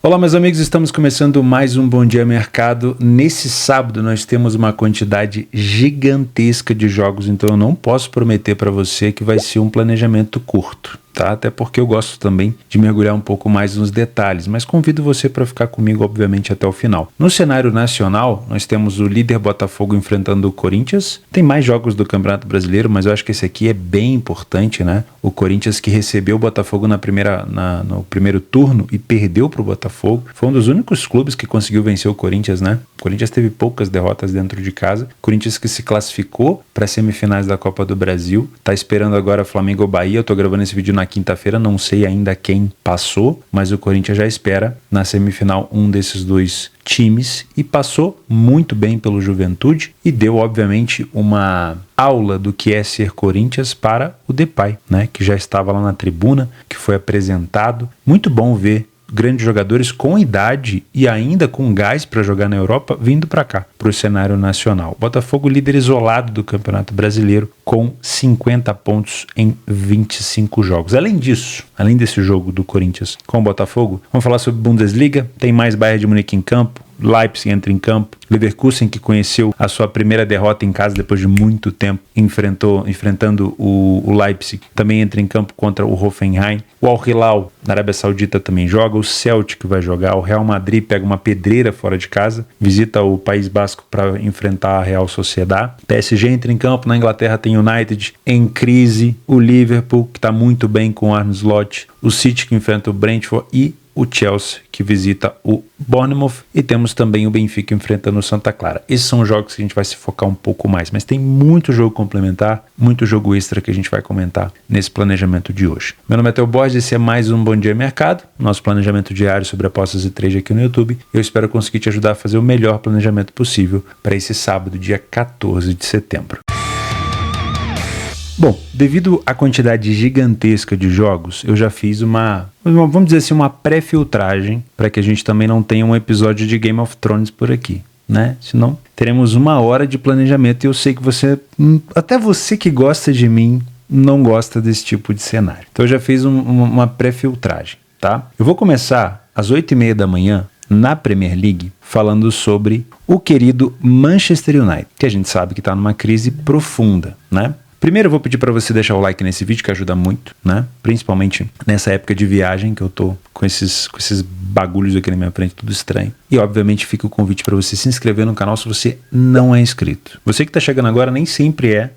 Olá meus amigos, estamos começando mais um Bom Dia Mercado. Nesse sábado nós temos uma quantidade gigantesca de jogos, então eu não posso prometer para você que vai ser um planejamento curto, tá? Até porque eu gosto também de mergulhar um pouco mais nos detalhes, mas convido você para ficar comigo obviamente até o final. No cenário nacional, nós temos o líder Botafogo enfrentando o Corinthians. Tem mais jogos do Campeonato Brasileiro, mas eu acho que esse aqui é bem importante, né? O Corinthians que recebeu o Botafogo no primeiro turno e perdeu para o Botafogo. Foi um dos únicos clubes que conseguiu vencer o Corinthians, né? O Corinthians teve poucas derrotas dentro de casa. O Corinthians que se classificou para as semifinais da Copa do Brasil. Tá esperando agora Flamengo ou Bahia. Eu tô gravando esse vídeo na quinta-feira, não sei ainda quem passou, mas o Corinthians já espera na semifinal um desses dois times e passou muito bem pelo Juventude e deu obviamente uma aula do que é ser Corinthians para o Depay, né, que já estava lá na tribuna, que foi apresentado. Muito bom ver grandes jogadores com idade e ainda com gás para jogar na Europa vindo para cá, para o cenário nacional. Botafogo líder isolado do Campeonato Brasileiro com 50 pontos em 25 jogos. Além disso, além desse jogo do Corinthians com o Botafogo, vamos falar sobre Bundesliga. Tem mais Bayern de Munique em campo, Leipzig entra em campo, Leverkusen, que conheceu a sua primeira derrota em casa depois de muito tempo, enfrentando o Leipzig, também entra em campo contra o Hoffenheim. O Al Hilal, na Arábia Saudita, também joga. O Celtic vai jogar. O Real Madrid pega uma pedreira fora de casa, visita o País Basco para enfrentar a Real Sociedad. PSG entra em campo. Na Inglaterra tem o United em crise, o Liverpool, que está muito bem com o Arne Slot, o City, que enfrenta o Brentford, e o Chelsea, que visita o Bournemouth, e temos também o Benfica enfrentando o Santa Clara. Esses são jogos que a gente vai se focar um pouco mais, mas tem muito jogo complementar, muito jogo extra que a gente vai comentar nesse planejamento de hoje. Meu nome é Theo Borges, esse é mais um Bom Dia Mercado, nosso planejamento diário sobre apostas e trade aqui no YouTube. Eu espero conseguir te ajudar a fazer o melhor planejamento possível para esse sábado, dia 14 de setembro. Bom, devido à quantidade gigantesca de jogos, eu já fiz vamos dizer assim, uma pré-filtragem para que a gente também não tenha um episódio de Game of Thrones por aqui, né? Senão teremos 1 hora de planejamento e eu sei que até você que gosta de mim, não gosta desse tipo de cenário. Então eu já fiz uma pré-filtragem, tá? Eu vou começar às 8h30 da manhã na Premier League falando sobre o querido Manchester United, que a gente sabe que está numa crise profunda, né? Primeiro eu vou pedir para você deixar o like nesse vídeo, que ajuda muito, né? Principalmente nessa época de viagem, que eu tô com esses bagulhos aqui na minha frente, tudo estranho. E obviamente fica o convite para você se inscrever no canal se você não é inscrito. Você que tá chegando agora nem sempre é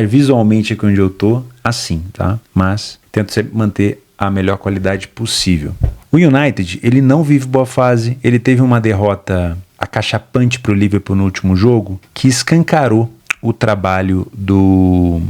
visualmente aqui onde eu tô assim, tá? Mas tento sempre manter a melhor qualidade possível. O United, ele não vive boa fase, ele teve uma derrota acachapante pro Liverpool no último jogo, que escancarou o trabalho do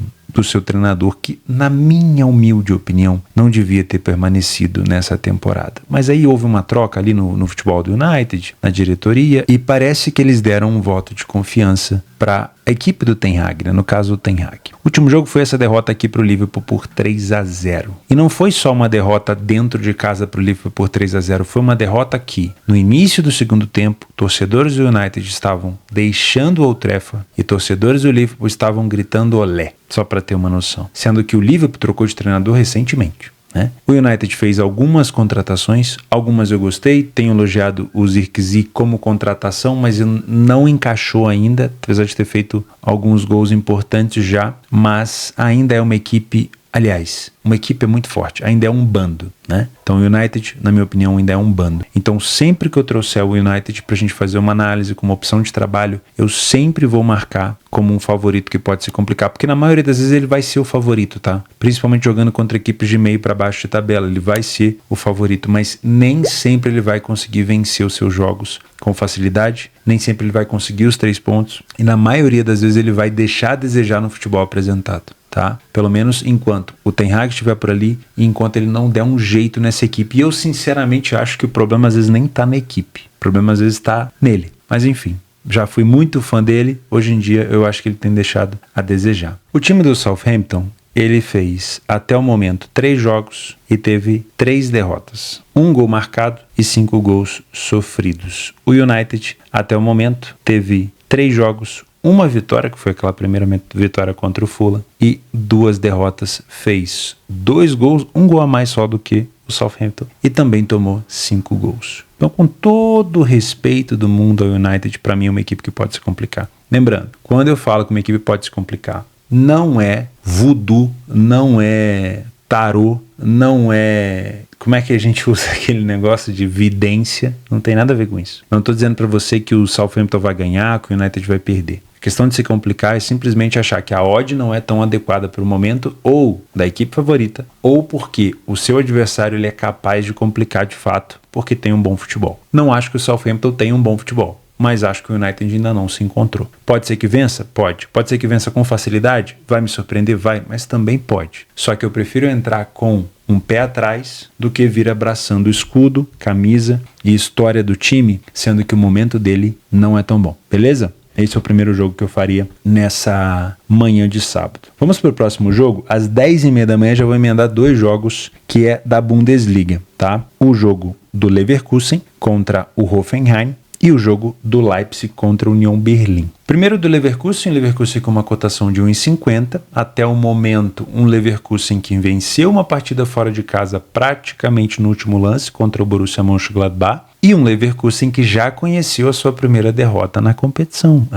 seu treinador, que, na minha humilde opinião, não devia ter permanecido nessa temporada. Mas aí houve uma troca ali no futebol do United, na diretoria, e parece que eles deram um voto de confiança para a equipe do Ten Hag, né? No caso o Ten Hag. O último jogo foi essa derrota aqui para o Liverpool por 3-0. E não foi só uma derrota dentro de casa para o Liverpool por 3-0, foi uma derrota que, no início do segundo tempo, torcedores do United estavam deixando o Old Trafford e torcedores do Liverpool estavam gritando olé, só para ter uma noção. Sendo que o Liverpool trocou de treinador recentemente, né? O United fez algumas contratações, algumas eu gostei, tenho elogiado o Zirkzee como contratação, mas não encaixou ainda, apesar de ter feito alguns gols importantes já, mas ainda é uma equipe, aliás, uma equipe é muito forte, ainda é um bando, né? Então o United, na minha opinião, ainda é um bando. Então sempre que eu trouxer o United pra gente fazer uma análise como opção de trabalho, eu sempre vou marcar como um favorito que pode se complicar, porque na maioria das vezes ele vai ser o favorito, tá? Principalmente jogando contra equipes de meio para baixo de tabela, ele vai ser o favorito, mas nem sempre ele vai conseguir vencer os seus jogos com facilidade, nem sempre ele vai conseguir os 3 pontos, e na maioria das vezes ele vai deixar a desejar no futebol apresentado, tá? Pelo menos enquanto o Ten Hag estiver por ali e enquanto ele não der um jeito nessa equipe. E eu sinceramente acho que o problema às vezes nem tá na equipe, o problema às vezes tá nele. Mas enfim, já fui muito fã dele, hoje em dia eu acho que ele tem deixado a desejar. O time do Southampton, ele fez até o momento 3 jogos e teve 3 derrotas, 1 gol marcado e 5 gols sofridos. O United até o momento teve 3 jogos, uma vitória, que foi aquela primeira vitória contra o Fulham, e 2 derrotas, fez 2 gols, 1 gol a mais só do que o Southampton, e também tomou 5 gols. Então, com todo o respeito do mundo ao United, para mim é uma equipe que pode se complicar. Lembrando, quando eu falo que uma equipe pode se complicar, não é voodoo, não é tarô, não é... Como é que a gente usa aquele negócio de vidência? Não tem nada a ver com isso. Não estou dizendo para você que o Southampton vai ganhar, que o United vai perder. A questão de se complicar é simplesmente achar que a odd não é tão adequada para o momento, ou da equipe favorita, ou porque o seu adversário ele é capaz de complicar de fato, porque tem um bom futebol. Não acho que o Southampton tenha um bom futebol, mas acho que o United ainda não se encontrou. Pode ser que vença? Pode. Pode ser que vença com facilidade? Vai me surpreender? Vai, mas também pode. Só que eu prefiro entrar com um pé atrás do que vir abraçando o escudo, camisa e história do time, sendo que o momento dele não é tão bom. Beleza? Esse é o primeiro jogo que eu faria nessa manhã de sábado. Vamos para o próximo jogo. Às 10h30 da manhã já vou emendar 2 jogos que é da Bundesliga, tá? O jogo do Leverkusen contra o Hoffenheim e o jogo do Leipzig contra a União Berlim. Primeiro do Leverkusen com uma cotação de 1,50. Até o momento, um Leverkusen que venceu uma partida fora de casa praticamente no último lance contra o Borussia Mönchengladbach. E um Leverkusen que já conheceu a sua primeira derrota na competição.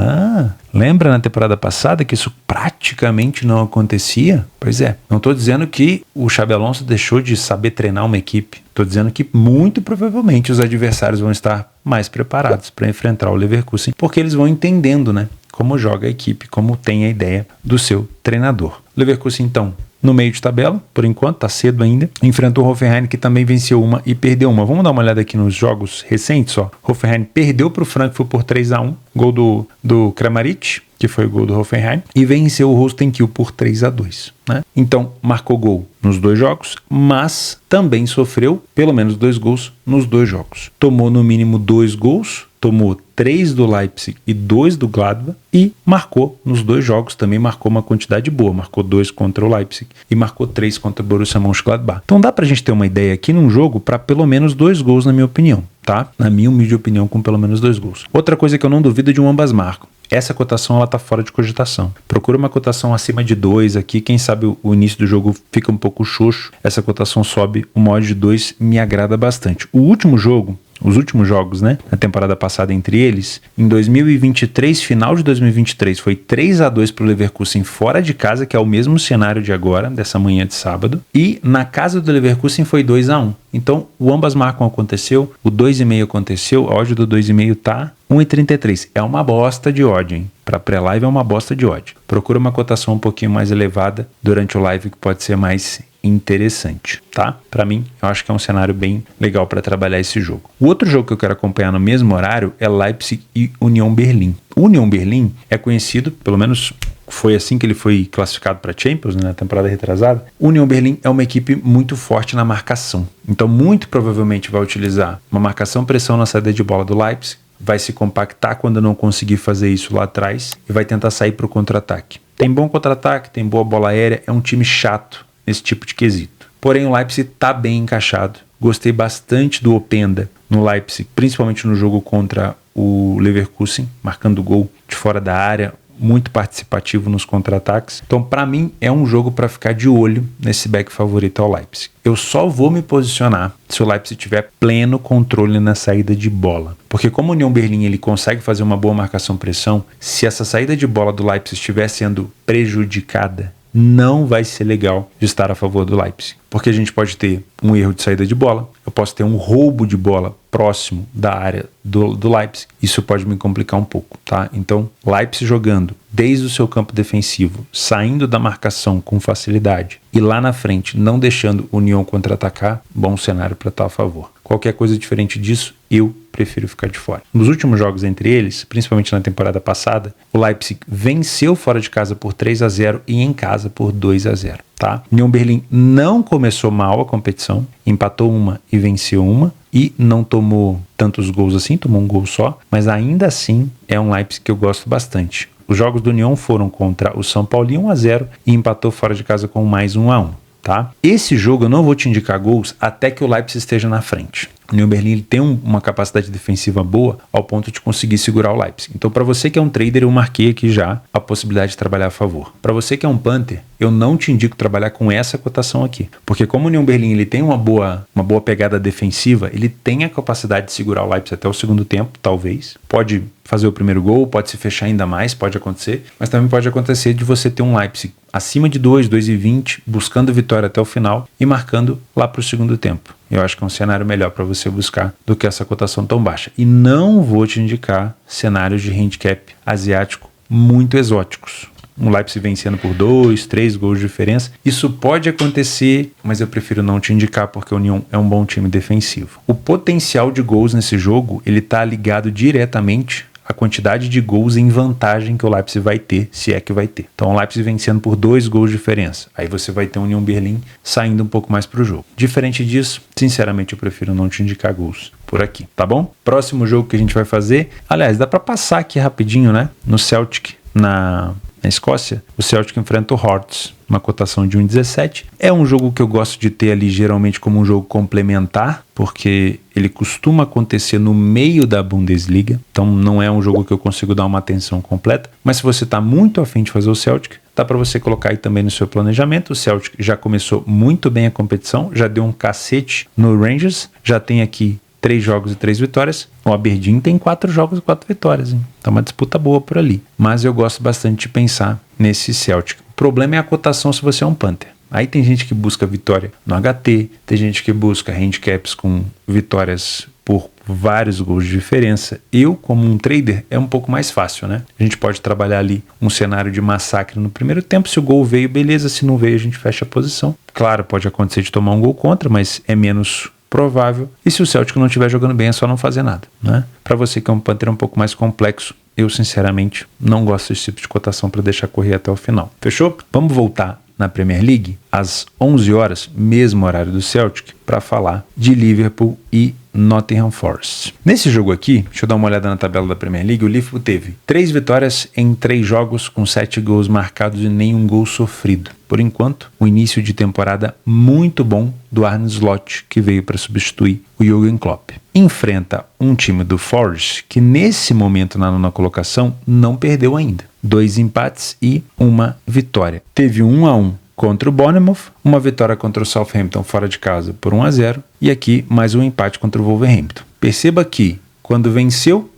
Lembra na temporada passada que isso praticamente não acontecia? Pois é, não estou dizendo que o Xabi Alonso deixou de saber treinar uma equipe. Estou dizendo que muito provavelmente os adversários vão estar mais preparados para enfrentar o Leverkusen, porque eles vão entendendo, né, como joga a equipe, como tem a ideia do seu treinador. O Leverkusen, então, no meio de tabela, por enquanto, tá cedo ainda, enfrentou o Hoffenheim, que também venceu uma e perdeu uma. Vamos dar uma olhada aqui nos jogos recentes, ó. Hoffenheim perdeu para o Frankfurt por 3-1, gol do Kramaric, que foi o gol do Hoffenheim, e venceu o Rostenkiel por 3-2, né? Então, marcou gol nos 2 jogos, mas também sofreu pelo menos 2 gols nos 2 jogos. Tomou no mínimo 2 gols, tomou 3 do Leipzig e 2 do Gladbach, e marcou nos 2 jogos, também marcou uma quantidade boa, marcou 2 contra o Leipzig e marcou 3 contra o Borussia Mönchengladbach. Então dá pra gente ter uma ideia aqui num jogo para pelo menos 2 gols, na minha opinião, tá? Na minha humilde opinião, com pelo menos 2 gols. Outra coisa que eu não duvido é de um ambas marcam. Essa cotação ela tá fora de cogitação. Procura uma cotação acima de 2 aqui, quem sabe o início do jogo fica um pouco xoxo, essa cotação sobe, o mod de 2 me agrada bastante. O último jogo, os últimos jogos, né, na temporada passada entre eles, em 2023, final de 2023, foi 3-2 para o Leverkusen fora de casa, que é o mesmo cenário de agora, dessa manhã de sábado, e na casa do Leverkusen foi 2-1. Então, o ambas marcam aconteceu, o 2,5 aconteceu, a odd do 2,5 tá 1,33. É uma bosta de odd, hein? Para pré-live é uma bosta de odd. Procura uma cotação um pouquinho mais elevada durante o live, que pode ser mais interessante, tá? Para mim, eu acho que é um cenário bem legal para trabalhar esse jogo. O outro jogo que eu quero acompanhar no mesmo horário é Leipzig e União Berlim. O União Berlim é conhecido, pelo menos foi assim que ele foi classificado para Champions, né, na temporada retrasada. O União Berlim é uma equipe muito forte na marcação. Então, muito provavelmente vai utilizar uma marcação-pressão na saída de bola do Leipzig, vai se compactar quando não conseguir fazer isso lá atrás e vai tentar sair para o contra-ataque. Tem bom contra-ataque, tem boa bola aérea, é um time chato nesse tipo de quesito. Porém, o Leipzig está bem encaixado. Gostei bastante do Openda no Leipzig, principalmente no jogo contra o Leverkusen, marcando gol de fora da área, muito participativo nos contra-ataques. Então, para mim, é um jogo para ficar de olho nesse back favorito ao Leipzig. Eu só vou me posicionar se o Leipzig tiver pleno controle na saída de bola. Porque como o União Berlim ele consegue fazer uma boa marcação-pressão, se essa saída de bola do Leipzig estiver sendo prejudicada, não vai ser legal de estar a favor do Leipzig. Porque a gente pode ter um erro de saída de bola, eu posso ter um roubo de bola próximo da área do Leipzig, isso pode me complicar um pouco, tá? Então, Leipzig jogando desde o seu campo defensivo, saindo da marcação com facilidade e lá na frente não deixando o União contra-atacar, bom cenário para estar a favor. Qualquer coisa diferente disso, eu prefiro ficar de fora. Nos últimos jogos entre eles, principalmente na temporada passada, o Leipzig venceu fora de casa por 3-0 e em casa por 2-0, tá? União Berlim não começou mal a competição, empatou uma e venceu uma, e não tomou tantos gols assim, tomou um gol só, mas ainda assim é um Leipzig que eu gosto bastante. Os jogos do União foram contra o São Paulo 1-0 e empatou fora de casa com mais 1-1. Tá? Esse jogo eu não vou te indicar gols até que o Leipzig esteja na frente. O Union Berlin ele tem uma capacidade defensiva boa ao ponto de conseguir segurar o Leipzig. Então, para você que é um trader, eu marquei aqui já a possibilidade de trabalhar a favor. Para você que é um punter, eu não te indico trabalhar com essa cotação aqui, porque como o Union Berlin ele tem uma boa pegada defensiva, ele tem a capacidade de segurar o Leipzig até o segundo tempo, talvez. Pode fazer o primeiro gol, pode se fechar ainda mais, pode acontecer, mas também pode acontecer de você ter um Leipzig acima de 2,20, buscando vitória até o final e marcando lá para o segundo tempo. Eu acho que é um cenário melhor para você buscar do que essa cotação tão baixa. E não vou te indicar cenários de handicap asiático muito exóticos. Um Leipzig vencendo por 2, 3 gols de diferença. Isso pode acontecer, mas eu prefiro não te indicar porque o Union é um bom time defensivo. O potencial de gols nesse jogo, ele está ligado diretamente à quantidade de gols em vantagem que o Leipzig vai ter, se é que vai ter. Então o Leipzig vencendo por 2 gols de diferença. Aí você vai ter o Union Berlin saindo um pouco mais para o jogo. Diferente disso, sinceramente eu prefiro não te indicar gols por aqui, tá bom? Próximo jogo que a gente vai fazer, aliás, dá para passar aqui rapidinho, né? No Celtic, na Escócia, o Celtic enfrenta o Hearts, uma cotação de 1,17. É um jogo que eu gosto de ter ali geralmente como um jogo complementar, porque ele costuma acontecer no meio da Bundesliga, então não é um jogo que eu consigo dar uma atenção completa, mas se você está muito afim de fazer o Celtic, dá para você colocar aí também no seu planejamento. O Celtic já começou muito bem a competição, já deu um cacete no Rangers, já tem aqui 3 jogos e 3 vitórias. O Aberdeen tem 4 jogos e 4 vitórias, hein? Então uma disputa boa por ali. Mas eu gosto bastante de pensar nesse Celtic. O problema é a cotação se você é um punter. Aí tem gente que busca vitória no HT, tem gente que busca handicaps com vitórias por vários gols de diferença. Eu, como um trader, é um pouco mais fácil, né? A gente pode trabalhar ali um cenário de massacre no primeiro tempo. Se o gol veio, beleza. Se não veio, a gente fecha a posição. Claro, pode acontecer de tomar um gol contra, mas é menos provável. E se o Celtic não estiver jogando bem, é só não fazer nada, né? Para você que é um punter um pouco mais complexo, eu sinceramente não gosto desse tipo de cotação para deixar correr até o final. Fechou? Vamos voltar na Premier League às 11 horas, mesmo horário do Celtic, para falar de Liverpool e Nottingham Forest. Nesse jogo aqui, deixa eu dar uma olhada na tabela da Premier League, o Liverpool teve 3 vitórias em 3 jogos com 7 gols marcados e nenhum gol sofrido. Por enquanto, um início de temporada muito bom do Arne Slot, que veio para substituir o Jürgen Klopp. Enfrenta um time do Forest que nesse momento na 9ª colocação não perdeu ainda. 2 empates e 1 vitória. Teve 1-1 contra o Bournemouth, uma vitória contra o Southampton fora de casa por 1-0 e aqui mais um empate contra o Wolverhampton. Perceba que quando venceu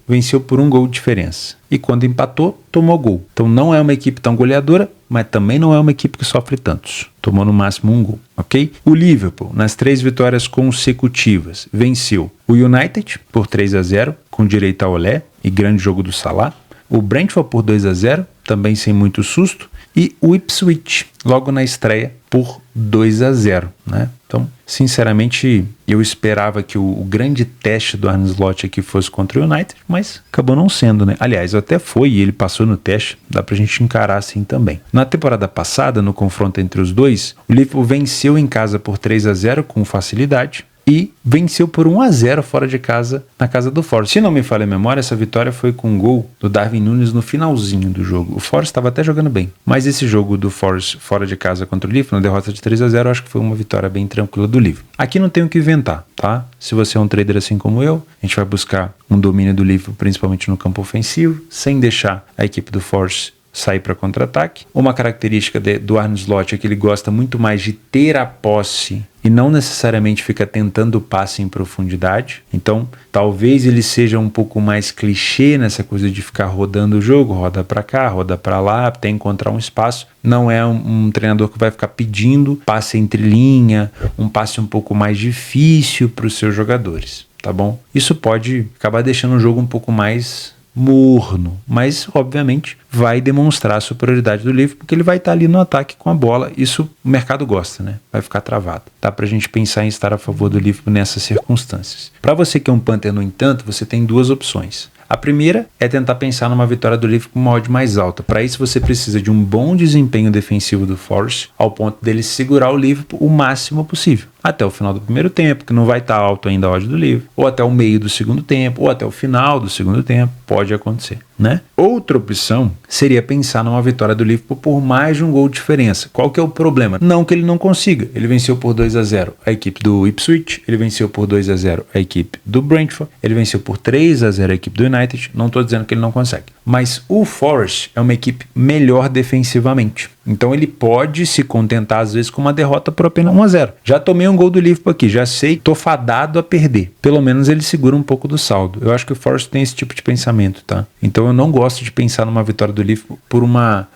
por 1 gol de diferença e quando empatou, tomou gol. Então não é uma equipe tão goleadora, mas também não é uma equipe que sofre tantos. Tomou no máximo 1 gol, ok? O Liverpool, nas 3 vitórias consecutivas, venceu o United por 3-0, com direito a olé e grande jogo do Salah. O Brentford por 2-0, também sem muito susto. E o Ipswich, logo na estreia, por 2-0, né? Então, sinceramente, eu esperava que o grande teste do Arne Slot aqui fosse contra o United, mas acabou não sendo, né? Aliás, até foi e ele passou no teste, dá pra gente encarar assim também. Na temporada passada, no confronto entre os dois, o Liverpool venceu em casa por 3-0 com facilidade, e venceu por 1-0 fora de casa, na casa do Forest. Se não me falha a memória, essa vitória foi com um gol do Darwin Núñez no finalzinho do jogo. O Forest estava até jogando bem, mas esse jogo do Forest fora de casa contra o Liverpool, na derrota de 3-0, acho que foi uma vitória bem tranquila do Liverpool. Aqui não tem o que inventar, tá? Se você é um trader assim como eu, a gente vai buscar um domínio do Liverpool, principalmente no campo ofensivo, sem deixar a equipe do Forest sair para contra-ataque. Uma característica do Arne Slot é que ele gosta muito mais de ter a posse e não necessariamente fica tentando o passe em profundidade. Então, talvez ele seja um pouco mais clichê nessa coisa de ficar rodando o jogo, roda para cá, roda para lá, até encontrar um espaço. Não é um treinador que vai ficar pedindo passe entre linha, um passe um pouco mais difícil para os seus jogadores, tá bom? Isso pode acabar deixando o jogo um pouco mais morno, mas obviamente vai demonstrar a superioridade do Liverpool, porque ele vai estar ali no ataque com a bola. Isso o mercado gosta, né? Vai ficar travado. Dá pra gente pensar em estar a favor do Liverpool nessas circunstâncias. Para você que é um punter, no entanto, você tem 2 opções. A primeira é tentar pensar numa vitória do Liverpool com uma odd mais alta. Para isso você precisa de um bom desempenho defensivo do Forest, ao ponto dele segurar o Liverpool o máximo possível. até o final do primeiro tempo, que não vai estar alto ainda a odd do Liverpool, ou até o meio do segundo tempo, ou até o final do segundo tempo, pode acontecer, né? Outra opção seria pensar numa vitória do Liverpool por mais de um gol de diferença. Qual que é o problema? Não que ele não consiga. Ele venceu por 2-0 a equipe do Ipswich, ele venceu por 2-0 a equipe do Brentford, ele venceu por 3-0 a equipe do United. Não estou dizendo que ele não consegue. Mas o Forest é uma equipe melhor defensivamente. Então ele pode se contentar às vezes com uma derrota por apenas 1-0. Já tomei um gol do Liverpool aqui, já sei, tô fadado a perder. Pelo menos ele segura um pouco do saldo. Eu acho que o Forest tem esse tipo de pensamento, tá? Então eu não gosto de pensar numa vitória do Liverpool por uma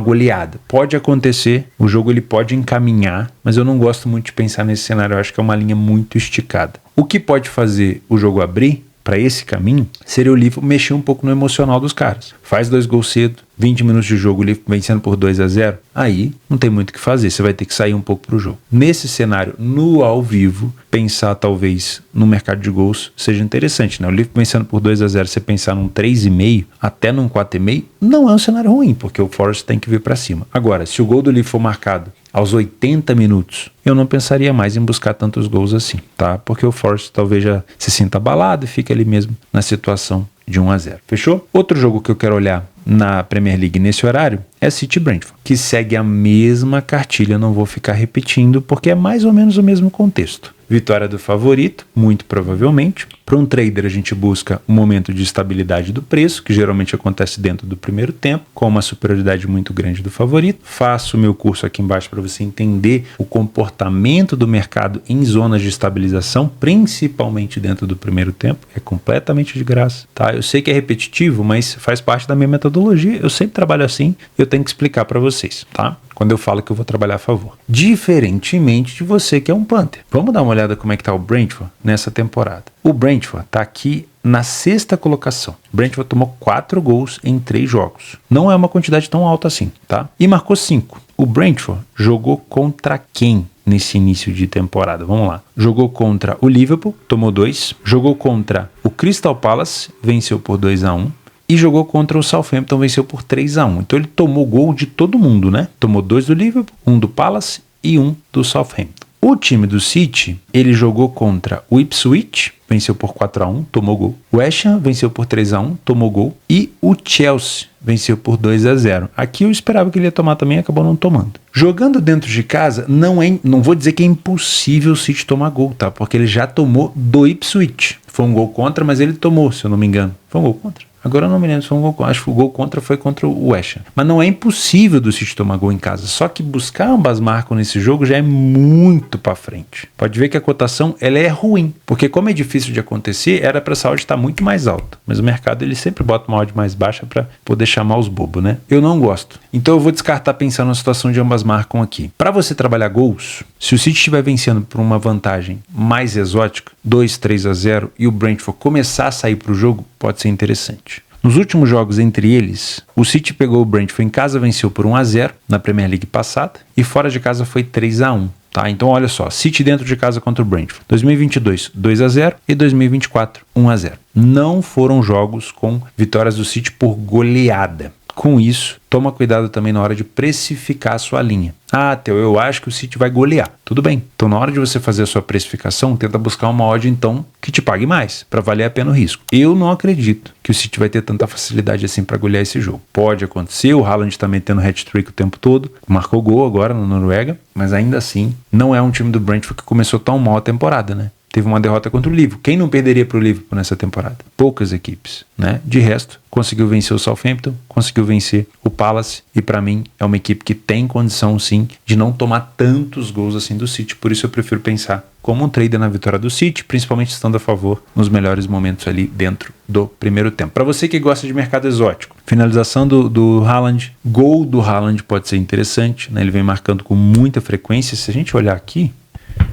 goleada. Pode acontecer, o jogo ele pode encaminhar, mas eu não gosto muito de pensar nesse cenário. Eu acho que é uma linha muito esticada. O que pode fazer o jogo abrir para esse caminho seria o Liverpool mexer um pouco no emocional dos caras. Faz 2 gols cedo, 20 minutos de jogo, o Liverpool vencendo por 2-0, aí não tem muito o que fazer, você vai ter que sair um pouco pro jogo. Nesse cenário, no ao vivo, pensar talvez no mercado de gols seja interessante, né? O Liverpool vencendo por 2-0, você pensar num 3,5 até num 4,5, não é um cenário ruim, porque o Forest tem que vir para cima. Agora, se o gol do Liverpool for marcado aos 80 minutos, eu não pensaria mais em buscar tantos gols assim, tá? Porque o Forest talvez já se sinta abalado e fique ali mesmo na situação de 1-0. Fechou? Outro jogo que eu quero olhar na Premier League nesse horário é City Brentford, que segue a mesma cartilha, não vou ficar repetindo porque é mais ou menos o mesmo contexto. Vitória do favorito, muito provavelmente. Para um trader a gente busca um momento de estabilidade do preço, que geralmente acontece dentro do primeiro tempo, com uma superioridade muito grande do favorito. Faço o meu curso aqui embaixo para você entender o comportamento do mercado em zonas de estabilização, principalmente dentro do primeiro tempo. É completamente de graça, tá? Eu sei que é repetitivo, mas faz parte da minha metodologia. Eu sempre trabalho assim e eu tenho que explicar para vocês, tá? Quando eu falo que eu vou trabalhar a favor. Diferentemente de você que é um punter. Vamos dar uma olhada como é que tá o Brentford nessa temporada. O Brentford tá aqui na 6ª colocação. O Brentford tomou 4 gols em 3 jogos. Não é uma quantidade tão alta assim, tá? E marcou 5. O Brentford jogou contra quem nesse início de temporada? Vamos lá. Jogou contra o Liverpool, tomou 2. Jogou contra o Crystal Palace, venceu por 2-1. E jogou contra o Southampton, venceu por 3-1. Então ele tomou gol de todo mundo, né? Tomou 2 do Liverpool, 1 do Palace e 1 do Southampton. O time do City, ele jogou contra o Ipswich, venceu por 4-1, tomou gol. O West Ham venceu por 3-1, tomou gol. E o Chelsea venceu por 2-0. Aqui eu esperava que ele ia tomar também, acabou não tomando. Jogando dentro de casa, não vou dizer que é impossível o City tomar gol, tá? Porque ele já tomou do Ipswich. Foi um gol contra, mas ele tomou, se eu não me engano. Foi um gol contra? Agora eu não me lembro se foi um gol contra. Acho que o gol contra foi contra o West Ham. Mas não é impossível do City tomar gol em casa. Só que buscar ambas marcam nesse jogo já é muito pra frente. Pode ver que a cotação ela é ruim. Porque como é difícil de acontecer, era pra essa odd estar muito mais alta. Mas o mercado ele sempre bota uma odd mais baixa pra poder chamar os bobos, né? Eu não gosto. Então eu vou descartar pensando na situação de ambas marcam aqui. Pra você trabalhar gols, se o City estiver vencendo por uma vantagem mais exótica, 2-3-0, e o Brentford começar a sair pro jogo, pode ser interessante. Nos últimos jogos entre eles, o City pegou o Brentford em casa, venceu por 1-0 na Premier League passada, e fora de casa foi 3-1. Tá? Então olha só, City dentro de casa contra o Brentford. 2022, 2-0 e 2024, 1-0. Não foram jogos com vitórias do City por goleada. Com isso, toma cuidado também na hora de precificar a sua linha. Ah, Theo, eu acho que o City vai golear. Tudo bem. Então, na hora de você fazer a sua precificação, tenta buscar uma odd, então, que te pague mais, para valer a pena o risco. Eu não acredito que o City vai ter tanta facilidade assim para golear esse jogo. Pode acontecer, o Haaland também tendo hat-trick o tempo todo, marcou gol agora na Noruega, mas ainda assim, não é um time do Brentford que começou tão mal a temporada, né? Teve uma derrota contra o Liverpool. Quem não perderia para o Liverpool nessa temporada? Poucas equipes, né? De resto, conseguiu vencer o Southampton, conseguiu vencer o Palace e para mim é uma equipe que tem condição sim de não tomar tantos gols assim do City. Por isso eu prefiro pensar como um trader na vitória do City, principalmente estando a favor nos melhores momentos ali dentro do primeiro tempo. Para você que gosta de mercado exótico, finalização do Haaland, gol do Haaland pode ser interessante, né? Ele vem marcando com muita frequência. Se a gente olhar aqui,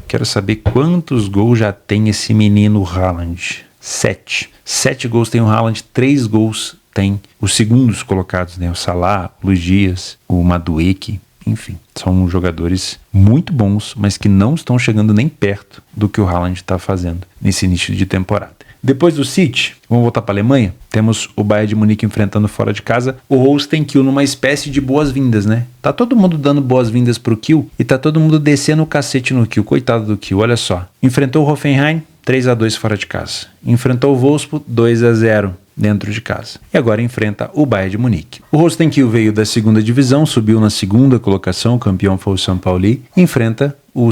quero saber quantos gols já tem esse menino Haaland. 7. 7 gols tem o Haaland, 3 gols tem os segundos colocados, né? O Salah, o Luiz Dias, o Madueke, enfim. São jogadores muito bons, mas que não estão chegando nem perto do que o Haaland está fazendo nesse início de temporada. Depois do City, vamos voltar para a Alemanha, temos o Bayern de Munique enfrentando fora de casa o Holstein Kiel numa espécie de boas-vindas, né? Tá todo mundo dando boas-vindas pro Kiel e tá todo mundo descendo o cacete no Kiel, coitado do Kiel, olha só. Enfrentou o Hoffenheim, 3-2 fora de casa. Enfrentou o Wolfsburg, 2-0 dentro de casa. E agora enfrenta o Bayern de Munique. O Holstein Kiel veio da segunda divisão, subiu na segunda colocação, o campeão foi o São Paulo, e enfrenta o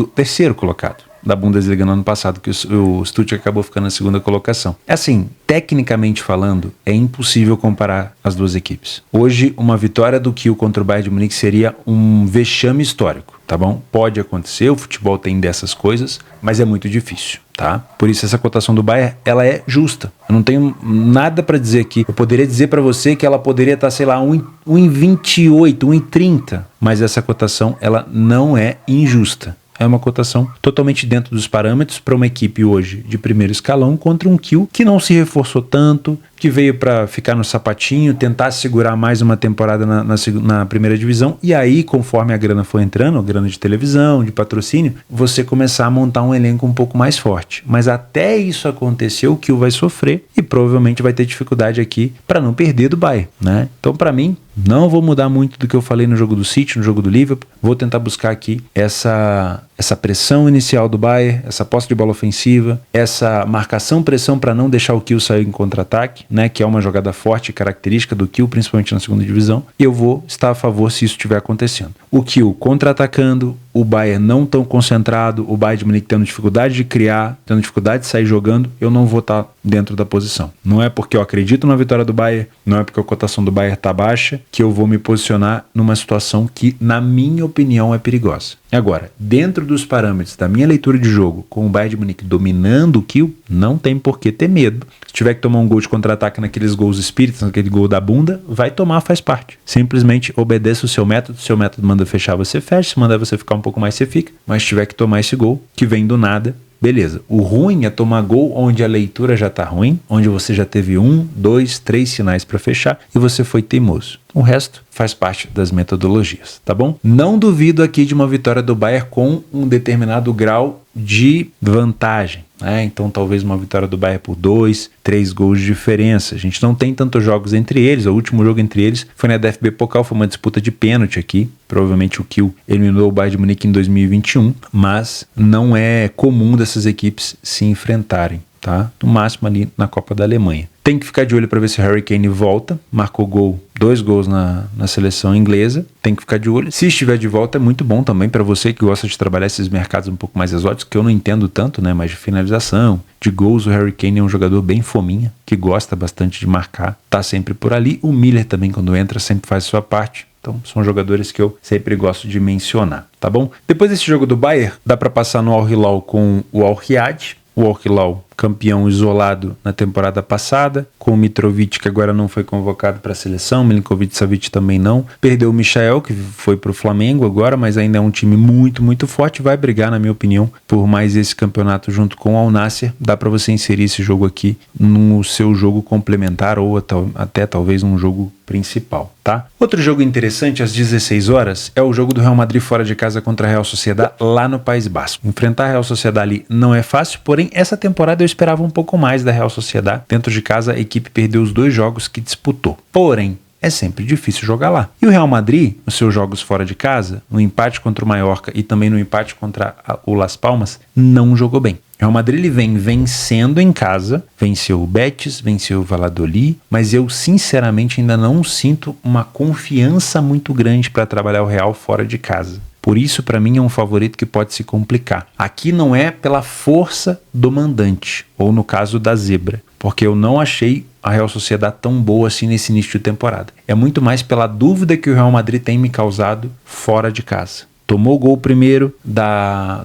terceiro colocado da Bundesliga no ano passado, que o Stuttgart acabou ficando na segunda colocação. Assim, tecnicamente falando, é impossível comparar as duas equipes. Hoje, uma vitória do Kiel contra o Bayern de Munique seria um vexame histórico, tá bom? Pode acontecer, o futebol tem dessas coisas, mas é muito difícil, tá? Por isso essa cotação do Bayern, ela é justa. Eu não tenho nada para dizer aqui. Eu poderia dizer para você que ela poderia estar, sei lá, 1,28, 1,30, mas essa cotação, ela não é injusta. É uma cotação totalmente dentro dos parâmetros para uma equipe hoje de primeiro escalão contra um Kiel que não se reforçou tanto, que veio para ficar no sapatinho, tentar segurar mais uma temporada na primeira divisão, e aí, conforme a grana for entrando, a grana de televisão, de patrocínio, você começar a montar um elenco um pouco mais forte. Mas até isso acontecer, o Kiel vai sofrer e provavelmente vai ter dificuldade aqui para não perder do Bayern, né? Então, para mim, não vou mudar muito do que eu falei no jogo do City, no jogo do Liverpool. Vou tentar buscar aqui essa pressão inicial do Bayern, essa posse de bola ofensiva, essa marcação-pressão para não deixar o Kiel sair em contra-ataque, né, que é uma jogada forte e característica do Kiel, principalmente na segunda divisão. E eu vou estar a favor se isso estiver acontecendo. O Kiel contra-atacando, o Bayern não tão concentrado, o Bayern de Munique tendo dificuldade de criar, tendo dificuldade de sair jogando, eu não vou estar dentro da posição. Não é porque eu acredito na vitória do Bayern, não é porque a cotação do Bayern está baixa, que eu vou me posicionar numa situação que, na minha opinião, é perigosa. Agora, dentro dos parâmetros da minha leitura de jogo, com o Bayern de Munique dominando o Kiel, não tem por que ter medo. Se tiver que tomar um gol de contra-ataque naqueles gols espíritas, naquele gol da bunda, vai tomar, faz parte. Simplesmente obedeça o seu método manda fechar, você fecha, se mandar você ficar um pouco mais, você fica, mas se tiver que tomar esse gol, que vem do nada, beleza. O ruim é tomar gol onde a leitura já tá ruim, onde você já teve 1, 2, 3 sinais para fechar e você foi teimoso. O resto faz parte das metodologias, tá bom? Não duvido aqui de uma vitória do Bayern com um determinado grau de vantagem, né? Então talvez uma vitória do Bayern por 2, 3 gols de diferença. A gente não tem tantos jogos entre eles, o último jogo entre eles foi na DFB Pokal, foi uma disputa de pênalti aqui. Provavelmente o Kiel eliminou o Bayern de Munique em 2021, mas não é comum dessas equipes se enfrentarem, tá? No máximo ali na Copa da Alemanha. Tem que ficar de olho para ver se o Harry Kane volta. Marcou 2 gols na seleção inglesa. Tem que ficar de olho. Se estiver de volta, é muito bom também para você que gosta de trabalhar esses mercados um pouco mais exóticos, que eu não entendo tanto, né? Mas de finalização, de gols, o Harry Kane é um jogador bem fominha, que gosta bastante de marcar. Tá sempre por ali. O Miller também, quando entra, sempre faz sua parte. Então, são jogadores que eu sempre gosto de mencionar, tá bom? Depois desse jogo do Bayern, dá para passar no Al Hilal com o Al Riyad. O Al Hilal, campeão isolado na temporada passada, com o Mitrovic, que agora não foi convocado para a seleção, Milinkovic-Savic também não. Perdeu o Michael, que foi para o Flamengo agora, mas ainda é um time muito, muito forte. Vai brigar, na minha opinião, por mais esse campeonato junto com o Al Nassr. Dá para você inserir esse jogo aqui no seu jogo complementar ou até talvez um jogo principal, tá? Outro jogo interessante às 16 horas é o jogo do Real Madrid fora de casa contra a Real Sociedad lá no País Basco. Enfrentar a Real Sociedad ali não é fácil, porém essa temporada eu esperava um pouco mais da Real Sociedad. Dentro de casa a equipe perdeu os 2 jogos que disputou. Porém, é sempre difícil jogar lá. E o Real Madrid, nos seus jogos fora de casa, no empate contra o Mallorca e também no empate contra o Las Palmas, não jogou bem. O Real Madrid ele vem vencendo em casa, venceu o Betis, venceu o Valladolid, mas eu sinceramente ainda não sinto uma confiança muito grande para trabalhar o Real fora de casa. Por isso, para mim, é um favorito que pode se complicar. Aqui não é pela força do mandante, ou no caso da zebra, porque eu não achei a Real Sociedad tão boa assim nesse início de temporada. É muito mais pela dúvida que o Real Madrid tem me causado fora de casa. Tomou o gol primeiro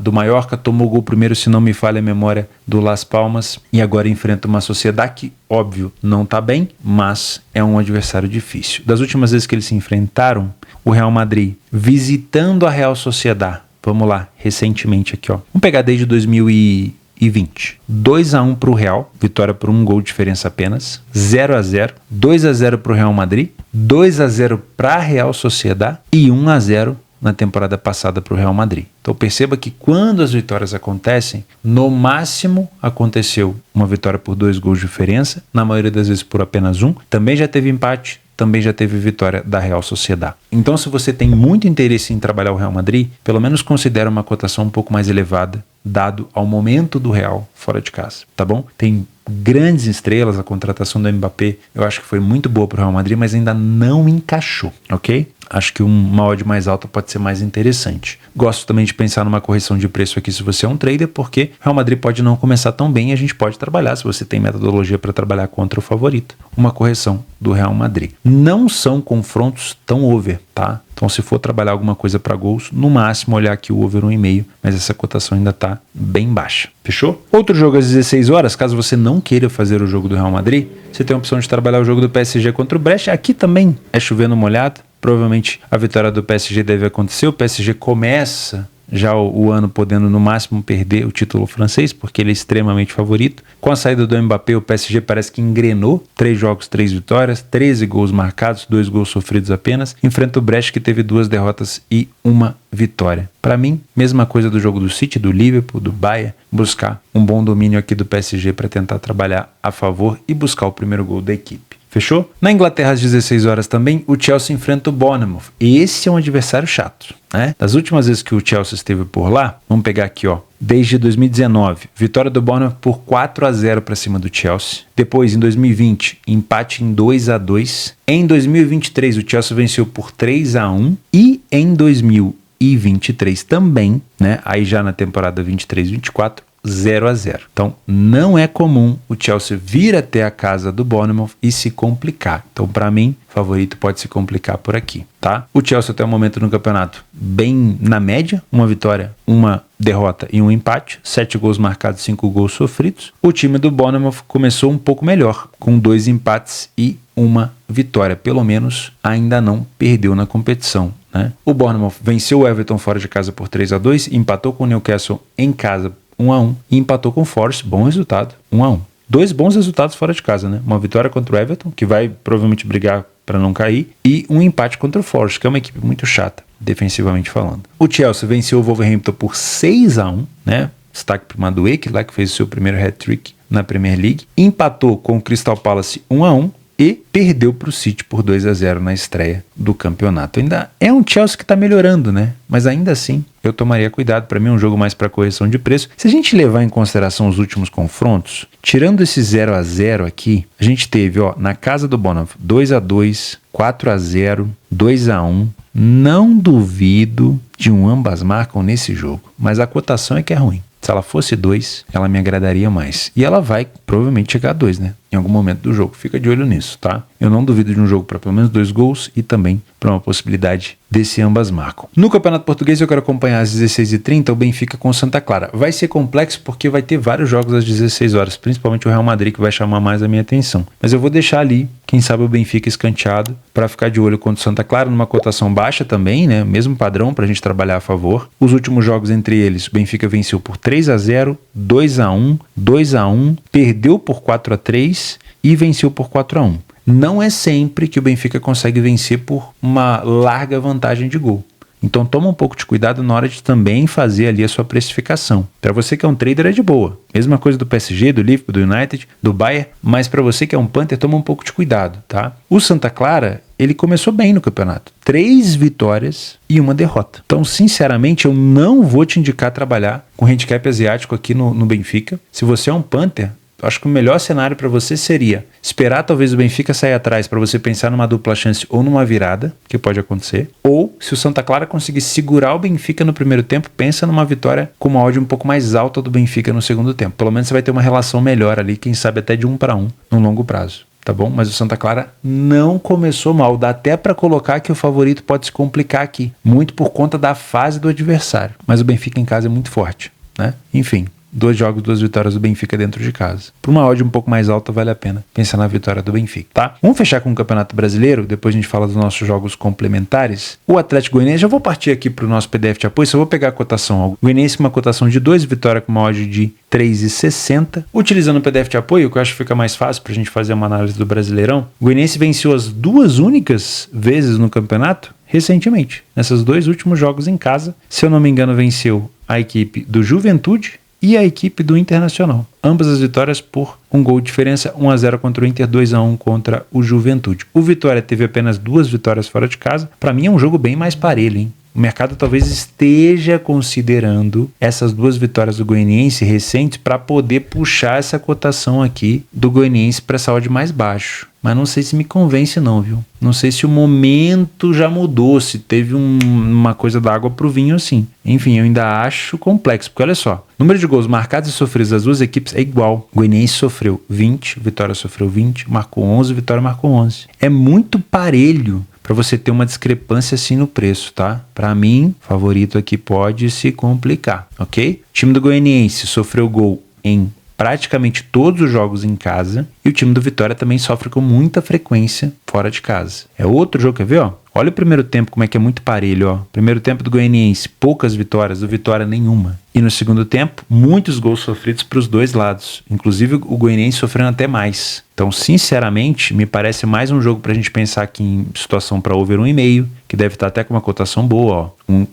do Mallorca, tomou o gol primeiro, se não me falha a memória, do Las Palmas, e agora enfrenta uma Sociedad que, óbvio, não está bem, mas é um adversário difícil. Das últimas vezes que eles se enfrentaram, o Real Madrid visitando a Real Sociedad, vamos lá, recentemente aqui, ó. Vamos pegar desde 2020. 2-1 para o Real, vitória por 1 gol de diferença apenas, 0-0, 2-0 para o Real Madrid, 2-0 para a Real Sociedad e 1-0 na temporada passada para o Real Madrid. Então perceba que quando as vitórias acontecem, no máximo aconteceu uma vitória por 2 gols de diferença, na maioria das vezes por apenas 1. Também já teve empate, também já teve vitória da Real Sociedad. Então, se você tem muito interesse em trabalhar o Real Madrid, pelo menos considere uma cotação um pouco mais elevada, dado ao momento do Real fora de casa, tá bom? Tem grandes estrelas, a contratação do Mbappé eu acho que foi muito boa para o Real Madrid, mas ainda não encaixou, ok? Acho que uma odd mais alta pode ser mais interessante. Gosto também de pensar numa correção de preço aqui se você é um trader, porque o Real Madrid pode não começar tão bem e a gente pode trabalhar, se você tem metodologia para trabalhar contra o favorito, uma correção do Real Madrid. Não são confrontos tão over, tá? Então, se for trabalhar alguma coisa para gols, no máximo olhar aqui o over 1,5, mas essa cotação ainda está bem baixa. Fechou? Outro jogo às 16 horas, caso você não queira fazer o jogo do Real Madrid, você tem a opção de trabalhar o jogo do PSG contra o Brest. Aqui também é chovendo molhado. Provavelmente a vitória do PSG deve acontecer. O PSG começa já o ano podendo no máximo perder o título francês, porque ele é extremamente favorito. Com a saída do Mbappé, o PSG parece que engrenou. 3 jogos, 3 vitórias, 13 gols marcados, 2 gols sofridos apenas. Enfrenta o Brest, que teve 2 derrotas e 1 vitória. Para mim, mesma coisa do jogo do City, do Liverpool, do Bayern, buscar um bom domínio aqui do PSG para tentar trabalhar a favor e buscar o primeiro gol da equipe. Fechou? Na Inglaterra, às 16 horas também, o Chelsea enfrenta o Bournemouth. Esse é um adversário chato, né? Das últimas vezes que o Chelsea esteve por lá, vamos pegar aqui, ó, desde 2019, vitória do Bournemouth por 4-0 para cima do Chelsea. Depois, em 2020, empate em 2-2. Em 2023, o Chelsea venceu por 3-1. E em 2023 também, né? Aí já na temporada 23-24, 0-0. Então, não é comum o Chelsea vir até a casa do Bournemouth e se complicar. Então, para mim, favorito pode se complicar por aqui, tá? O Chelsea até o momento no campeonato bem na média, uma vitória, uma derrota e um empate, 7 gols marcados, 5 gols sofridos. O time do Bournemouth começou um pouco melhor, com 2 empates e 1 vitória, pelo menos ainda não perdeu na competição, né? O Bournemouth venceu o Everton fora de casa por 3-2, empatou com o Newcastle em casa 1-1 e empatou com o Forest, bom resultado, 1-1. 2 bons resultados fora de casa, né? Uma vitória contra o Everton, que vai provavelmente brigar para não cair, e um empate contra o Forest, que é uma equipe muito chata, defensivamente falando. O Chelsea venceu o Wolverhampton por 6-1, né? Destaque para o Madueke, lá que fez o seu primeiro hat-trick na Premier League. Empatou com o Crystal Palace 1-1 e perdeu para o City por 2-0 na estreia do campeonato. Ainda é um Chelsea que está melhorando, né? Mas ainda assim, eu tomaria cuidado. Para mim é um jogo mais para correção de preço. Se a gente levar em consideração os últimos confrontos, tirando esse 0-0 aqui, a gente teve, ó, na casa do Bournemouth 2-2, 4-0, 2-1. Não duvido de um ambas marcam nesse jogo, mas a cotação é que é ruim. Se ela fosse 2, ela me agradaria mais. E ela vai provavelmente chegar a 2, né? Em algum momento do jogo. Fica de olho nisso, tá? Eu não duvido de um jogo para pelo menos 2 gols e também para uma possibilidade desse ambas marcam. No Campeonato Português eu quero acompanhar às 16h30 o Benfica com o Santa Clara. Vai ser complexo porque vai ter vários jogos às 16 horas, principalmente o Real Madrid, que vai chamar mais a minha atenção. Mas eu vou deixar ali, quem sabe o Benfica escanteado, para ficar de olho contra o Santa Clara, numa cotação baixa também, né? Mesmo padrão para a gente trabalhar a favor. Os últimos jogos entre eles, o Benfica venceu por 3-0, 2-1, 2-1, perdeu por 4-3 e venceu por 4-1. Não é sempre que o Benfica consegue vencer por uma larga vantagem de gol. Então toma um pouco de cuidado na hora de também fazer ali a sua precificação. Para você que é um trader é de boa. Mesma coisa do PSG, do Liverpool, do United, do Bayern, mas para você que é um punter, toma um pouco de cuidado, tá? O Santa Clara, ele começou bem no campeonato. 3 vitórias e 1 derrota. Então, sinceramente, eu não vou te indicar trabalhar com handicap asiático aqui no Benfica. Se você é um punter, acho que o melhor cenário para você seria esperar talvez o Benfica sair atrás para você pensar numa dupla chance ou numa virada, que pode acontecer. Ou, se o Santa Clara conseguir segurar o Benfica no primeiro tempo, pensa numa vitória com uma odd um pouco mais alta do Benfica no segundo tempo. Pelo menos você vai ter uma relação melhor ali, quem sabe até de 1-1 no longo prazo. Tá bom? Mas o Santa Clara não começou mal. Dá até para colocar que o favorito pode se complicar aqui. Muito por conta da fase do adversário. Mas o Benfica em casa é muito forte, né? Enfim. 2 jogos, 2 vitórias do Benfica dentro de casa. Por uma odd um pouco mais alta, vale a pena pensar na vitória do Benfica, tá? Vamos fechar com o Campeonato Brasileiro, depois a gente fala dos nossos jogos complementares. O Atlético Goianiense, já vou partir aqui para o nosso PDF de apoio, só vou pegar a cotação. O Goianiense com uma cotação de 2 vitórias com uma odd de 3,60. Utilizando o PDF de apoio, que eu acho que fica mais fácil para a gente fazer uma análise do Brasileirão, o Goianiense venceu as 2 únicas vezes no campeonato, recentemente, nesses 2 últimos jogos em casa. Se eu não me engano, venceu a equipe do Juventude e a equipe do Internacional. Ambas as vitórias por 1 gol de diferença, 1-0 contra o Inter, 2-1 contra o Juventude. O Vitória teve apenas 2 vitórias fora de casa. Para mim é um jogo bem mais parelho, hein? O mercado talvez esteja considerando essas 2 vitórias do Goianiense recentes para poder puxar essa cotação aqui do Goianiense para essa odd mais baixo. Mas não sei se me convence não, viu? Não sei se o momento já mudou, se teve uma coisa da água pro vinho assim. Enfim, eu ainda acho complexo, porque olha só, número de gols marcados e sofridos das 2 equipes é igual. O Goianiense sofreu 20, Vitória sofreu 20, marcou 11, Vitória marcou 11. É muito parelho para você ter uma discrepância assim no preço, tá? Para mim, favorito aqui pode se complicar, ok? O time do Goianiense sofreu gol em praticamente todos os jogos em casa e o time do Vitória também sofre com muita frequência fora de casa. É outro jogo, quer ver, ó? Olha o primeiro tempo, como é que é muito parelho, ó. Primeiro tempo do Goianiense, poucas vitórias, do Vitória nenhuma. E no segundo tempo, muitos gols sofridos para os 2 lados. Inclusive o Goianiense sofrendo até mais. Então, sinceramente, me parece mais um jogo para a gente pensar aqui em situação para over 1,5, que deve estar até com uma cotação boa, ó.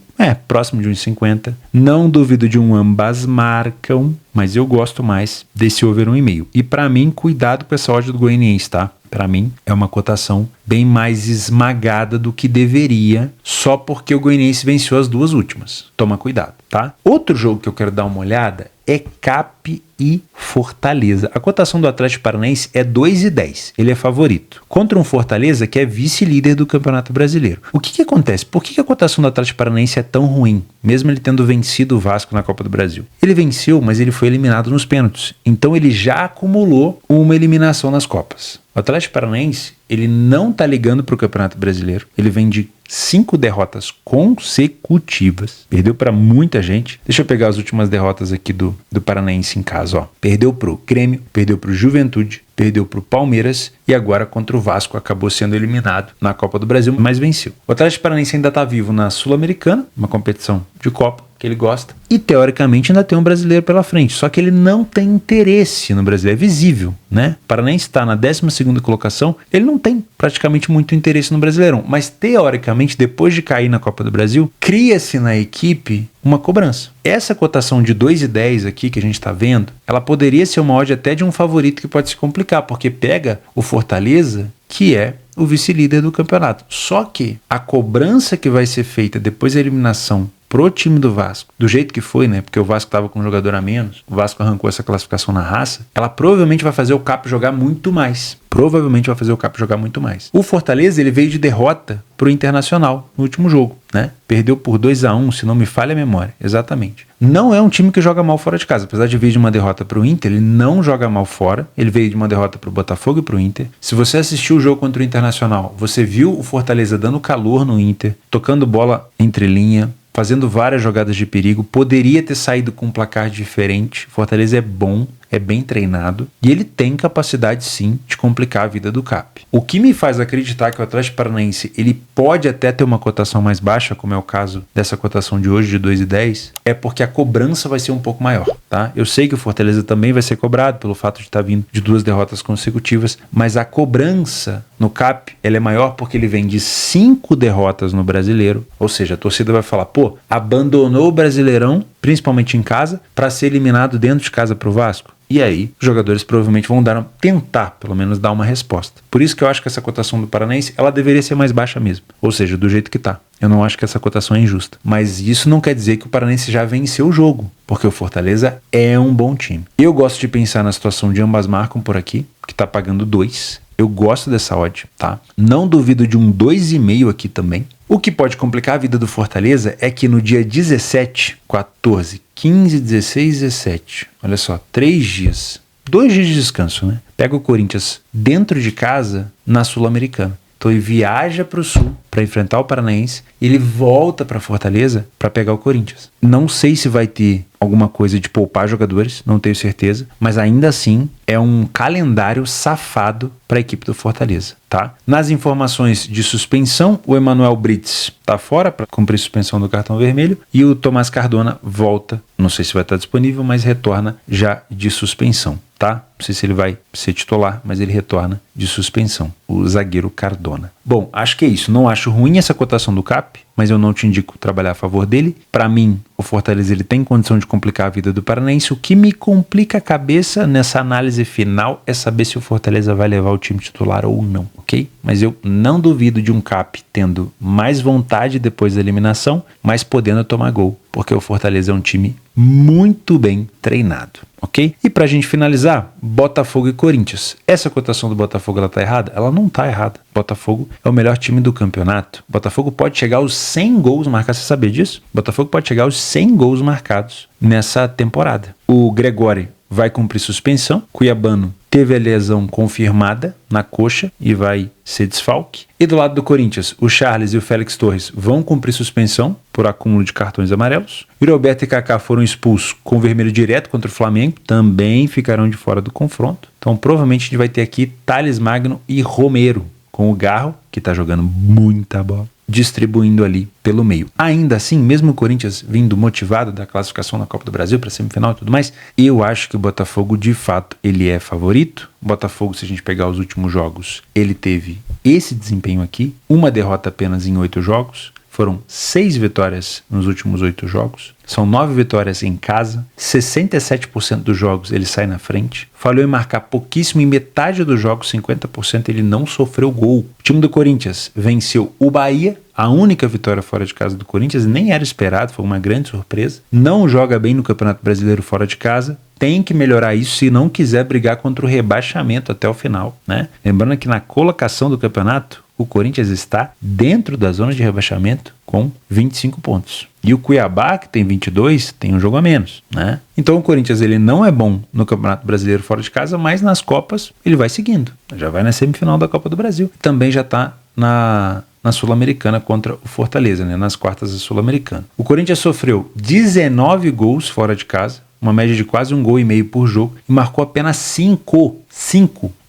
Próximo de 1,50. Não duvido de um ambas marcam, mas eu gosto mais desse over 1,5. E para mim, cuidado com essa odd do Goianiense, tá? Para mim, é uma cotação bem mais esmagada do que deveria, só porque o Goianiense venceu as 2 últimas. Toma cuidado, tá? Outro jogo que eu quero dar uma olhada é CAP e Fortaleza. A cotação do Atlético Paranaense é 2,10. Ele é favorito. Contra um Fortaleza que é vice-líder do Campeonato Brasileiro. O que acontece? Por que a cotação do Atlético Paranaense é tão ruim, mesmo ele tendo vencido o Vasco na Copa do Brasil? Ele venceu, mas ele foi eliminado nos pênaltis. Então ele já acumulou uma eliminação nas Copas. O Atlético Paranaense, ele não tá ligando para o Campeonato Brasileiro. Ele vem de 5 derrotas consecutivas. Perdeu para muita gente. Deixa eu pegar as últimas derrotas aqui do Paranaense em casa, ó. Perdeu pro Grêmio, perdeu pro Juventude, perdeu pro Palmeiras e agora contra o Vasco acabou sendo eliminado na Copa do Brasil, mas venceu. O Atlético Paranaense ainda tá vivo na Sul-Americana, uma competição de Copa que ele gosta, e teoricamente ainda tem um brasileiro pela frente, só que ele não tem interesse no brasileiro, é visível, né? O Paranaense está na 12ª colocação, ele não tem praticamente muito interesse no Brasileirão, mas teoricamente depois de cair na Copa do Brasil, cria-se na equipe uma cobrança. Essa cotação de 2,10 aqui que a gente está vendo, ela poderia ser uma odd até de um favorito que pode se complicar, porque pega o Fortaleza, que é o vice-líder do campeonato. Só que a cobrança que vai ser feita depois da eliminação pro time do Vasco, do jeito que foi, né? Porque o Vasco estava com um jogador a menos, o Vasco arrancou essa classificação na raça, ela provavelmente vai fazer o Cap jogar muito mais. Provavelmente vai fazer o Cap jogar muito mais. O Fortaleza, ele veio de derrota pro Internacional no último jogo, né? Perdeu por 2-1, se não me falha a memória. Exatamente. Não é um time que joga mal fora de casa. Apesar de vir de uma derrota pro Inter, ele não joga mal fora. Ele veio de uma derrota pro Botafogo e pro Inter. Se você assistiu o jogo contra o Internacional, você viu o Fortaleza dando calor no Inter, tocando bola entre linha, fazendo várias jogadas de perigo, poderia ter saído com um placar diferente. Fortaleza é bom, é bem treinado e ele tem capacidade sim de complicar a vida do Cap. O que me faz acreditar que o Atlético Paranaense ele pode até ter uma cotação mais baixa, como é o caso dessa cotação de hoje de 2,10, é porque a cobrança vai ser um pouco maior, tá? Eu sei que o Fortaleza também vai ser cobrado pelo fato de estar vindo de 2 derrotas consecutivas, mas a cobrança no Cap ela é maior porque ele vem de 5 derrotas no Brasileiro, ou seja, a torcida vai falar, pô, abandonou o Brasileirão, principalmente em casa, para ser eliminado dentro de casa pro Vasco. E aí, os jogadores provavelmente vão tentar, pelo menos, dar uma resposta. Por isso que eu acho que essa cotação do Paranaense, ela deveria ser mais baixa mesmo. Ou seja, do jeito que tá. Eu não acho que essa cotação é injusta. Mas isso não quer dizer que o Paranaense já venceu o jogo. Porque o Fortaleza é um bom time. Eu gosto de pensar na situação de ambas marcam por aqui, que tá pagando 2. Eu gosto dessa odd, tá? Não duvido de um 2,5 aqui também. O que pode complicar a vida do Fortaleza é que no dia 17, 14, 15, 16, 17, olha só, 3 dias, 2 dias de descanso, né? Pega o Corinthians dentro de casa na Sul-Americana. Então ele viaja para o Sul para enfrentar o Paranaense e ele volta para Fortaleza para pegar o Corinthians. Não sei se vai ter alguma coisa de poupar jogadores, não tenho certeza, mas ainda assim é um calendário safado para a equipe do Fortaleza, tá? Nas informações de suspensão, o Emanuel Brits tá fora para cumprir suspensão do cartão vermelho e o Tomás Cardona volta, não sei se vai estar disponível, mas retorna já de suspensão, tá? Não sei se ele vai ser titular, mas ele retorna de suspensão, o zagueiro Cardona. Bom, acho que é isso. Não acho ruim essa cotação do CAP, mas eu não te indico trabalhar a favor dele. Para mim, o Fortaleza ele tem condição de complicar a vida do Paranaense. O que me complica a cabeça nessa análise final é saber se o Fortaleza vai levar o time titular ou não, ok? Mas eu não duvido de um CAP tendo mais vontade depois da eliminação, mas podendo tomar gol, porque o Fortaleza é um time muito bem treinado, ok? E pra gente finalizar, Botafogo e Corinthians. Essa cotação do Botafogo, ela tá errada? Ela não tá errada. Botafogo é o melhor time do campeonato. Botafogo pode chegar aos 100 gols marcados, você sabia disso? Botafogo pode chegar aos 100 gols marcados nessa temporada. O Gregório vai cumprir suspensão, Cuiabano teve a lesão confirmada na coxa e vai ser desfalque. E do lado do Corinthians, o Charles e o Félix Torres vão cumprir suspensão por acúmulo de cartões amarelos. O Roberto e Kaká foram expulsos com vermelho direto contra o Flamengo, também ficarão de fora do confronto. Então provavelmente a gente vai ter aqui Thales Magno e Romero, com o Garro, que está jogando muita bola, distribuindo ali pelo meio. Ainda assim, mesmo o Corinthians vindo motivado da classificação na Copa do Brasil para semifinal e tudo mais, eu acho que o Botafogo, de fato, ele é favorito. O Botafogo, se a gente pegar os últimos jogos, ele teve esse desempenho aqui, uma derrota apenas em 8 jogos. Foram 6 vitórias nos últimos 8 jogos. São 9 vitórias em casa. 67% dos jogos ele sai na frente. Falhou em marcar pouquíssimo. Em metade dos jogos, 50%, ele não sofreu gol. O time do Corinthians venceu o Bahia. A única vitória fora de casa do Corinthians. Nem era esperado, foi uma grande surpresa. Não joga bem no Campeonato Brasileiro fora de casa. Tem que melhorar isso se não quiser brigar contra o rebaixamento até o final, né? Lembrando que na colocação do campeonato, o Corinthians está dentro da zona de rebaixamento com 25 pontos. E o Cuiabá, que tem 22, tem um jogo a menos, né? Então o Corinthians ele não é bom no Campeonato Brasileiro fora de casa, mas nas Copas ele vai seguindo. Já vai na semifinal da Copa do Brasil. Também já está na Sul-Americana contra o Fortaleza, né? Nas quartas da Sul-Americana. O Corinthians sofreu 19 gols fora de casa, uma média de quase 1,5 gols por jogo, e marcou apenas 5.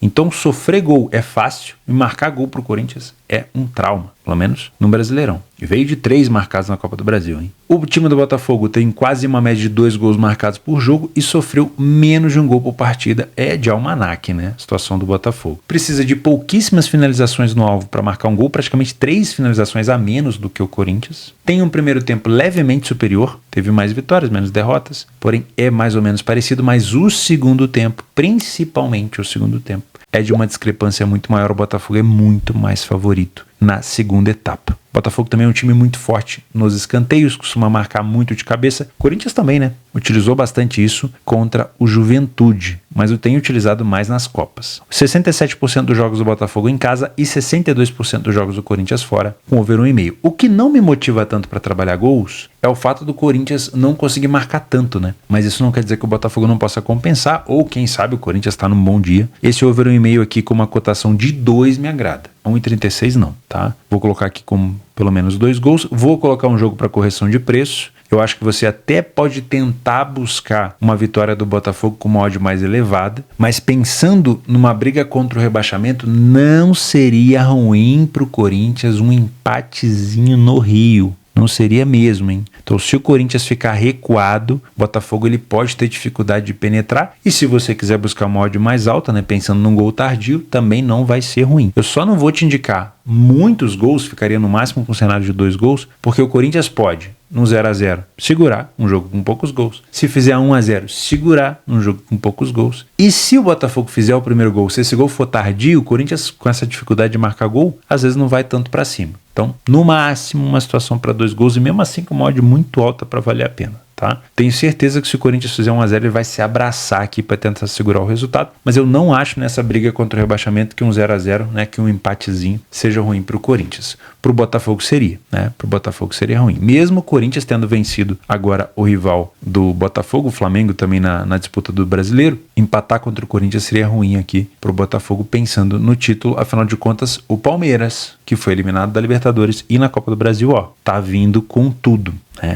Então sofrer gol é fácil e marcar gol pro Corinthians é um trauma, pelo menos no Brasileirão. E veio de 3 marcados na Copa do Brasil, hein? O time do Botafogo tem quase uma média de 2 gols marcados por jogo e sofreu menos de 1 gol por partida. É de almanaque, né? A situação do Botafogo. Precisa de pouquíssimas finalizações no alvo para marcar um gol, praticamente 3 finalizações a menos do que o Corinthians. Tem um primeiro tempo levemente superior, teve mais vitórias, menos derrotas, porém é mais ou menos parecido, mas o segundo tempo, principalmente o segundo tempo, é de uma discrepância muito maior. O Botafogo é muito mais favorito na segunda etapa. O Botafogo também é um time muito forte nos escanteios, costuma marcar muito de cabeça. Corinthians também, né? Utilizou bastante isso contra o Juventude, mas o tem utilizado mais nas Copas. 67% dos jogos do Botafogo em casa e 62% dos jogos do Corinthians fora, com over 1,5. O que não me motiva tanto para trabalhar gols é o fato do Corinthians não conseguir marcar tanto, né? Mas isso não quer dizer que o Botafogo não possa compensar, ou quem sabe o Corinthians está num bom dia. Esse over 1,5 aqui com uma cotação de 2 me agrada. 1,36 não, tá? Vou colocar aqui como pelo menos 2 gols. Vou colocar um jogo para correção de preço. Eu acho que você até pode tentar buscar uma vitória do Botafogo com uma odd mais elevada, mas pensando numa briga contra o rebaixamento, não seria ruim para o Corinthians um empatezinho no Rio. Não seria mesmo, hein? Então, se o Corinthians ficar recuado, o Botafogo ele pode ter dificuldade de penetrar. E se você quiser buscar uma odd mais alta, né, pensando num gol tardio, também não vai ser ruim. Eu só não vou te indicar muitos gols, ficaria no máximo com um cenário de 2 gols, porque o Corinthians pode, no 0-0, segurar um jogo com poucos gols. Se fizer 1-0, segurar um jogo com poucos gols. E se o Botafogo fizer o primeiro gol, se esse gol for tardio, o Corinthians, com essa dificuldade de marcar gol, às vezes não vai tanto para cima. Então, no máximo, uma situação para 2 gols, e mesmo assim com uma odd muito alta para valer a pena. Tá? Tenho certeza que se o Corinthians fizer 1-0, ele vai se abraçar aqui para tentar segurar o resultado, mas eu não acho nessa briga contra o rebaixamento que um 0-0, né, que um empatezinho seja ruim para o Corinthians. Para o Botafogo seria, né? Para o Botafogo seria ruim. Mesmo o Corinthians tendo vencido agora o rival do Botafogo, o Flamengo também na disputa do Brasileiro, empatar contra o Corinthians seria ruim aqui para o Botafogo, pensando no título. Afinal de contas, o Palmeiras, que foi eliminado da Libertadores e na Copa do Brasil, ó, tá vindo com tudo.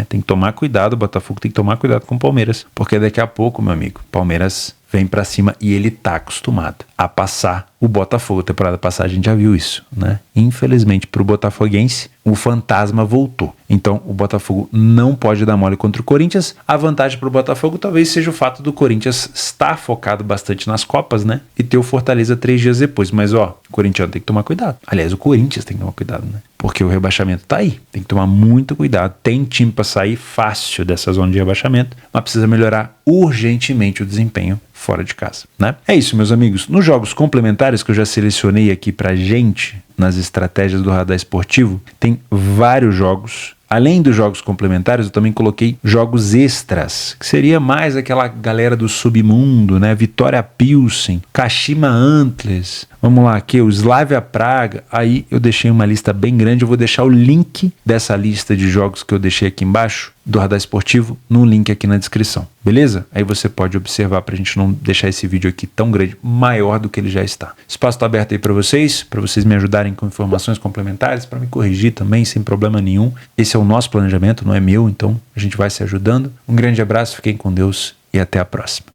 Tem que tomar cuidado, o Botafogo tem que tomar cuidado com o Palmeiras, porque daqui a pouco, meu amigo, Palmeiras vem pra cima e ele tá acostumado a passar o Botafogo. Temporada passada a gente já viu isso, né? Infelizmente, para o botafoguense, o fantasma voltou. Então, o Botafogo não pode dar mole contra o Corinthians. A vantagem para o Botafogo talvez seja o fato do Corinthians estar focado bastante nas Copas, né? E ter o Fortaleza 3 dias depois. Mas, ó, o corintiano tem que tomar cuidado. Aliás, o Corinthians tem que tomar cuidado, né? Porque o rebaixamento tá aí. Tem que tomar muito cuidado. Tem time para sair fácil dessa zona de rebaixamento, mas precisa melhorar urgentemente o desempenho fora de casa, né? É isso, meus amigos. Nos jogos complementares que eu já selecionei aqui pra gente, nas estratégias do Radar Esportivo, tem vários jogos. Além dos jogos complementares, eu também coloquei jogos extras, que seria mais aquela galera do submundo, né? Vitória Pilsen, Kashima Antlers, vamos lá aqui, o Slavia Praga. Aí eu deixei uma lista bem grande, eu vou deixar o link dessa lista de jogos que eu deixei aqui embaixo, do Radar Esportivo, no link aqui na descrição, beleza? Aí você pode observar pra gente não deixar esse vídeo aqui tão grande, maior do que ele já está. O espaço tá aberto aí pra vocês me ajudarem com informações complementares, para me corrigir também, sem problema nenhum. Esse é o nosso planejamento, não é meu, então a gente vai se ajudando. Um grande abraço, fiquem com Deus e até a próxima.